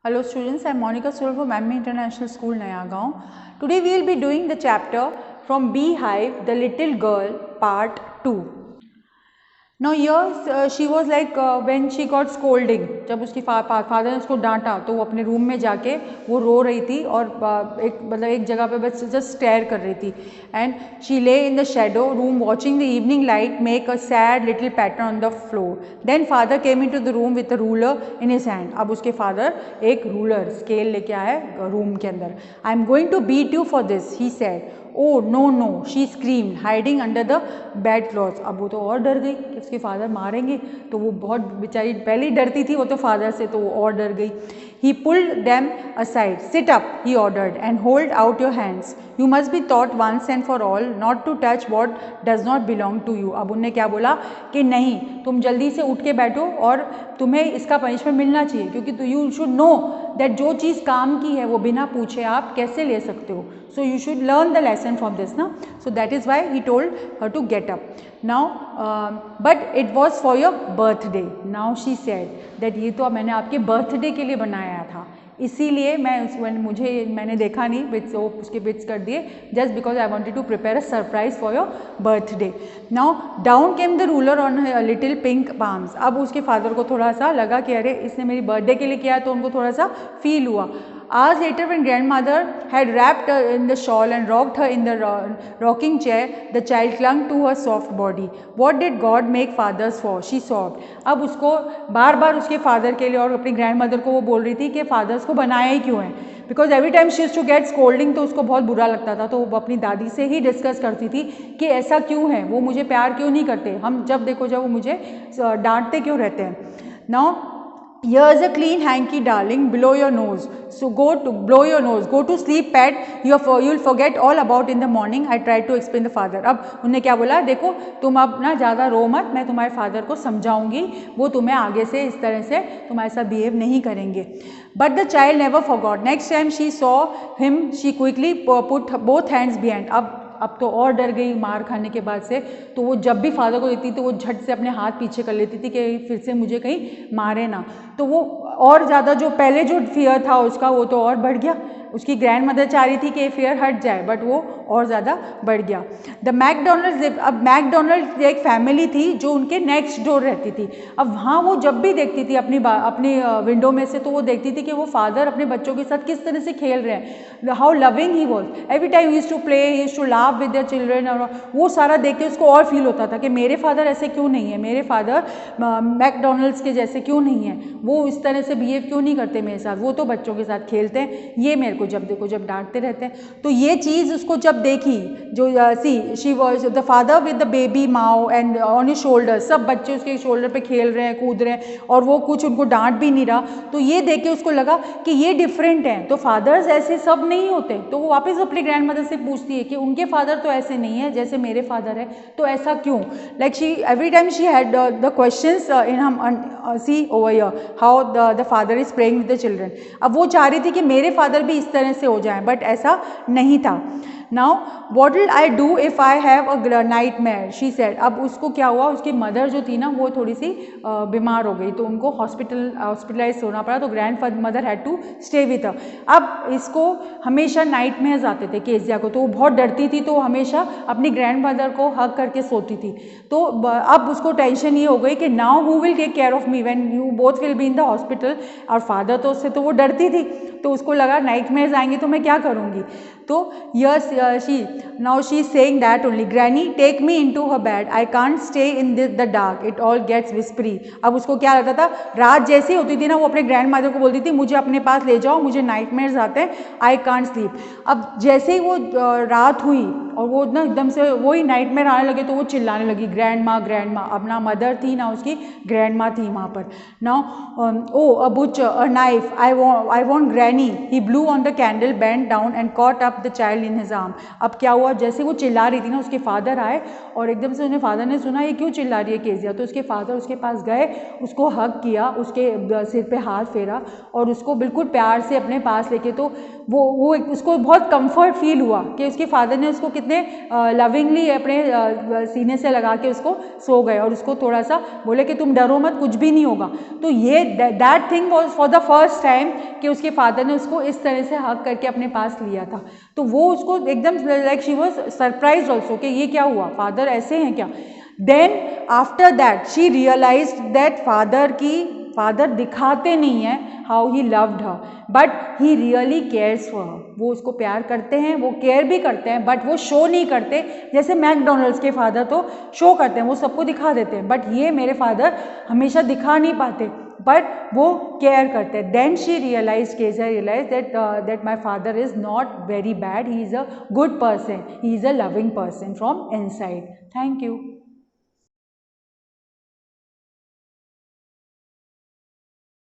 Hello students, I am Monica Surul from MA International School, Nayagaon. Today we will be doing the chapter from Beehive, the Little Girl, Part 2. Now here she was like when she got scolding, जब उसकी father ने उसको डांटा तो वो अपने room में जाके वो रो रही थी और एक जगह पे बस जस्ट स्टेयर कर रही थी. And she lay in the shadow room watching the evening light make a sad little pattern on the floor. Then father came into the room with a ruler in his hand. अब उसके father एक ruler scale लेके आए room के अंदर. I am going to beat you for this, he said. Oh no no, she scream hiding under the bed clothes. अब वो तो और डर गई कि उसके फादर मारेंगे, तो वो बहुत बेचारी पहले ही डरती थी वो तो फादर से, तो वो और डर गई. He pulled them aside. Sit up, he ordered, and hold out your hands. You must be taught once and for all not to touch what does not belong to you. अब उनने क्या बोला कि नहीं, तुम जल्दी से उठ के बैठो और तुम्हें इसका पनिशमेंट मिलना चाहिए, क्योंकि यू शुड नो दैट जो चीज़ काम की है वो बिना पूछे आप कैसे ले सकते हो. So you should learn the lesson from this, na? So that is why he told her to get up. Now, but it was for your birthday. Now she said that ये तो मैंने आपके बर्थडे के लिए बनाया था, इसीलिए मैंने देखा नहीं बिट्स, उसके बिट्स कर दिए just because I wanted to prepare a surprise for your birthday. Now down came the ruler on little pink palms. अब उसके फादर को थोड़ा सा लगा कि अरे इसने मेरी बर्थडे के लिए किया, तो उनको थोड़ा सा फील हुआ. Hours later, when grandmother had wrapped her in the shawl and rocked her in the rocking chair, the child clung to her soft body. What did God make fathers for? She sobbed. अब उसको बार बार उसके father के लिए और अपनी grandmother को वो बोल रही थी कि फादर्स को बनाया ही क्यों है, because every time she used to get scolding, तो उसको बहुत बुरा लगता था. तो वो अपनी दादी से ही डिस्कस करती थी कि ऐसा क्यों है, वो मुझे प्यार क्यों नहीं करते, हम जब देखो जब वो मुझे डांटते क्यों रहते हैं. Now here's a clean hanky darling, blow your nose, so blow your nose, go to sleep pad, you'll forget all about in the morning. I tried to explain the father. अब उन्होंने क्या बोला, देखो तुम अब ना ज़्यादा रो मत, मैं तुम्हारे फादर को समझाऊंगी, वो तुम्हें आगे से इस तरह से तुम्हारे साथ बिहेव नहीं करेंगे. But the child never forgot. Next time she saw him, she quickly put both hands behind. अब तो और डर गई मार खाने के बाद से, तो वो जब भी फादर को देखती तो वो झट से अपने हाथ पीछे कर लेती थी कि फिर से मुझे कहीं मारे ना. तो वो और ज़्यादा जो पहले जो फियर था उसका वो तो और बढ़ गया. उसकी ग्रैंड मदर चाह रही थी कि फियर हट जाए, बट वो और ज़्यादा बढ़ गया. द मैकडोनल्ड्स, अब मैकडोनल्ड्स एक फैमिली थी जो उनके नेक्स्ट डोर रहती थी. अब वहाँ वो जब भी देखती थी अपनी विंडो में से, तो वो देखती थी कि वो फादर अपने बच्चों के साथ किस तरह से खेल रहे हैं, how loving he was. Every time he used to play, he used to laugh with their children. और वो सारा देख के उसको और फील होता था कि मेरे फादर ऐसे क्यों नहीं है, मेरे फादर मैकडोनल्ड्स के जैसे क्यों नहीं है, वो इस तरह से बिहेव क्यों नहीं करते मेरे साथ, वो तो बच्चों के साथ खेलते हैं, ये मेरे को जब देखो जब डांटते रहते हैं. तो ये चीज़ उसको जब देखी, जो she was the father with the baby Mao and on his shoulder, सब बच्चे उसके शोल्डर पे खेल रहे हैं, कूद रहे हैं, और वो कुछ उनको डांट भी नहीं रहा. तो ये देख के उसको लगा कि ये डिफरेंट हैं, तो फादर्स ऐसे सब नहीं होते. तो वो वापस अपनी ग्रैंड मदर से पूछती है कि उनके फादर तो ऐसे नहीं है जैसे मेरे फादर है, तो ऐसा क्यों. Like she every time she had the questions in हम see over here how the father is praying with the children. अब वो चाह रही थी कि मेरे फादर भी इस तरह से हो जाएं, बट ऐसा नहीं था. Now what will I do if I have a night mayor, she said. अब उसको क्या हुआ, उसकी मदर जो थी ना वो थोड़ी सी बीमार हो गई, तो उनको हॉस्पिटलाइज होना पड़ा, तो grandmother had to stay with her. अब इसको हमेशा नाइट मेयर्स आते थे केसिया को, तो वो बहुत डरती थी, तो वो हमेशा अपनी ग्रैंड मदर को हग करके सोती थी. तो अब उसको टेंशन ये हो गई कि now who will take care of me when you both will be in the hospital. और फादर तो उससे तो वो डरती थी, तो उसको लगा नाइट मेयर्स आएंगे तो मैं क्या करूँगी. तो yes now she is saying that only, granny take me into her bed, I can't stay in the dark, it all gets whispery. अब उसको क्या लगता था, रात जैसी होती थी ना वो अपने ग्रैंड मदर को बोलती थी मुझे अपने पास ले जाओ, मुझे नाइटमेयर्स आते हैं, आई कांट स्लीप. अब जैसे ही वो रात हुई और वो ना एकदम से वही नाइटमेयर आने लगे, तो वो चिल्लाने लगी ग्रैंड माँ. अब ना मदर थी ना उसकी ग्रैंड माँ थी वहाँ पर. Now oh a butch a knife, I want granny. He blew on the candle, bent down and caught up the child in his arms. Salam. अब क्या हुआ, जैसे वो चिल्ला रही थी ना, उसके फादर आए और एकदम से उन्हें फादर ने सुना ये क्यों चिल्ला रही है केजिया, तो उसके फादर उसके पास गए, उसको हग किया, उसके सिर पे हाथ फेरा और उसको बिल्कुल प्यार से अपने पास लेके, तो वो उसको बहुत कंफर्ट फील हुआ कि उसके फादर ने उसको कितने लविंगली अपने सीने से लगा के उसको सो गए और उसको थोड़ा सा बोले कि तुम डरो मत, कुछ भी नहीं होगा। तो ये that thing was for the first time कि उसके फादर ने उसको इस तरह से हग करके अपने पास लिया था। तो वो उसको एकदम like she was surprised also कि ये क्या हुआ, फादर ऐसे हैं क्या। Then after that she realised that father दिखाते नहीं हैं how he loved her, but he really cares for her. वो उसको प्यार करते हैं, वो केयर भी करते हैं, बट वो शो नहीं करते। जैसे मैकडोनल्ड्स के फादर तो शो करते हैं, वो सबको दिखा देते हैं, बट ये मेरे फादर हमेशा दिखा नहीं पाते, बट वो केयर करते हैं। Then she realise, Kezia realise that my father is not very bad, he is a good person, he is a loving person from inside. Thank you.